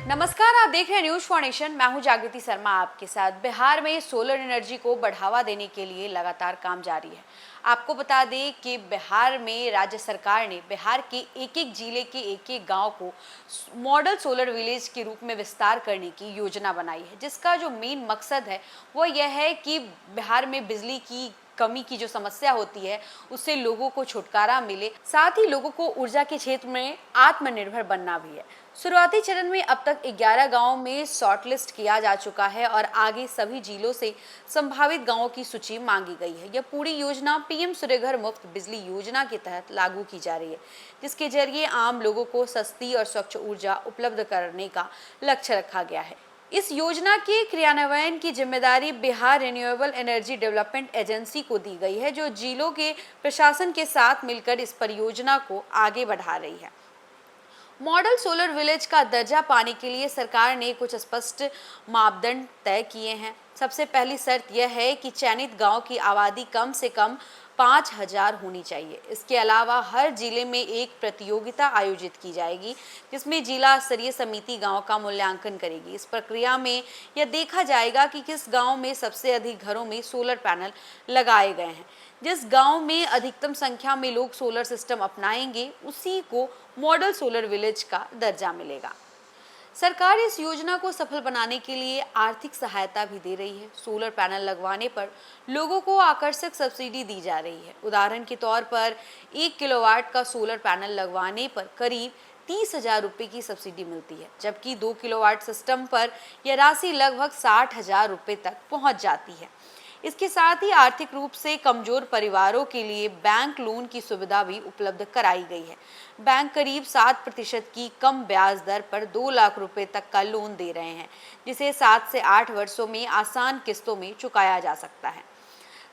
नमस्कार, आप देख रहे हैं न्यूज फॉर नेशन। मैं हूं जागृति शर्मा आपके साथ। बिहार में सोलर एनर्जी को बढ़ावा देने के लिए लगातार काम जारी है। आपको बता दें कि बिहार में राज्य सरकार ने बिहार के एक एक जिले के एक एक गांव को मॉडल सोलर विलेज के रूप में विस्तार करने की योजना बनाई है, जिसका जो मेन मकसद है वो यह है कि बिहार में बिजली की कमी की जो समस्या होती है उससे लोगों को छुटकारा मिले, साथ ही लोगों को ऊर्जा के क्षेत्र में आत्मनिर्भर बनना भी है। शुरुआती चरण में अब तक 11 गांवों में शॉर्टलिस्ट किया जा चुका है और आगे सभी जिलों से संभावित गांवों की सूची मांगी गई है। यह पूरी योजना पीएम सूर्यघर मुफ्त बिजली योजना के तहत लागू की जा रही है, जिसके जरिए आम लोगों को सस्ती और स्वच्छ ऊर्जा उपलब्ध करने का लक्ष्य रखा गया है। इस योजना के क्रियान्वयन की जिम्मेदारी Bihar renewable energy development agency को दी गई है, जो जिलों के प्रशासन के साथ मिलकर इस परियोजना को आगे बढ़ा रही है। मॉडल सोलर विलेज का दर्जा पाने के लिए सरकार ने कुछ स्पष्ट मापदंड तय किए हैं। सबसे पहली शर्त यह है कि चयनित गांव की आबादी कम से कम 5000 होनी चाहिए। इसके अलावा हर जिले में एक प्रतियोगिता आयोजित की जाएगी, जिसमें जिला स्तरीय समिति गांव का मूल्यांकन करेगी। इस प्रक्रिया में यह देखा जाएगा कि किस गांव में सबसे अधिक घरों में सोलर पैनल लगाए गए हैं। जिस गांव में अधिकतम संख्या में लोग सोलर सिस्टम अपनाएंगे, उसी को मॉडल सोलर विलेज का दर्जा मिलेगा। सरकार इस योजना को सफल बनाने के लिए आर्थिक सहायता भी दे रही है। सोलर पैनल लगवाने पर लोगों को आकर्षक सब्सिडी दी जा रही है। उदाहरण के तौर पर 1 किलोवाट का सोलर पैनल लगवाने पर करीब 30,000 रुपये की सब्सिडी मिलती है, जबकि 2 किलोवाट सिस्टम पर यह राशि लगभग 60,000 रुपये तक पहुंच जाती है। इसके साथ ही आर्थिक रूप से कमजोर परिवारों के लिए बैंक लोन की सुविधा भी उपलब्ध कराई गई है। बैंक करीब 7% की कम ब्याज दर पर 2 लाख रुपए तक का लोन दे रहे हैं, जिसे 7 से 8 वर्षों में आसान किस्तों में चुकाया जा सकता है।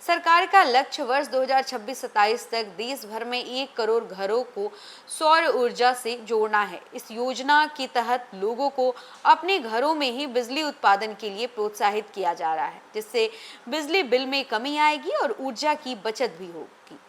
सरकार का लक्ष्य वर्ष 2026-27 तक देश भर में 1 करोड़ घरों को सौर ऊर्जा से जोड़ना है। इस योजना के तहत लोगों को अपने घरों में ही बिजली उत्पादन के लिए प्रोत्साहित किया जा रहा है, जिससे बिजली बिल में कमी आएगी और ऊर्जा की बचत भी होगी।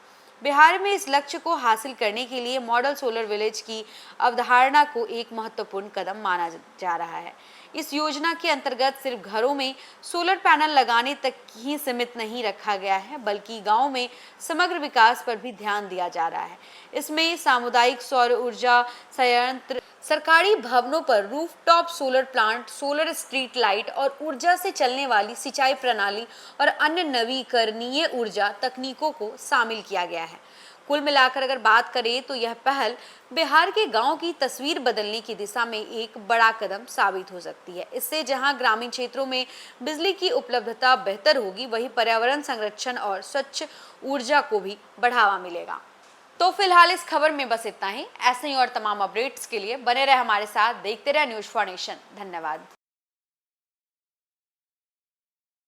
बिहार में इस लक्ष्य को हासिल करने के लिए मॉडल सोलर विलेज की अवधारणा को एक महत्वपूर्ण कदम माना जा रहा है। इस योजना के अंतर्गत सिर्फ घरों में सोलर पैनल लगाने तक ही सीमित नहीं रखा गया है, बल्कि गांव में समग्र विकास पर भी ध्यान दिया जा रहा है। इसमें सामुदायिक सौर ऊर्जा संयंत्र, सरकारी भवनों पर rooftop solar plant, solar street light और ऊर्जा से चलने वाली सिंचाई प्रणाली और अन्य नवीकरणीय ऊर्जा तकनीकों को शामिल किया गया है। कुल मिलाकर अगर बात करें तो यह पहल बिहार के गांव की तस्वीर बदलने की दिशा में एक बड़ा कदम साबित हो सकती है। इससे जहां ग्रामीण क्षेत्रों में बिजली की उपलब्धता बेहतर होगी, वहीं पर्यावरण संरक्षण और स्वच्छ ऊर्जा को भी बढ़ावा मिलेगा। तो फिलहाल इस खबर में बस इतना ही। ऐसे ही और तमाम अपडेट्स के लिए बने रहे हमारे साथ, देखते रहे न्यूज फॉर नेशन। धन्यवाद।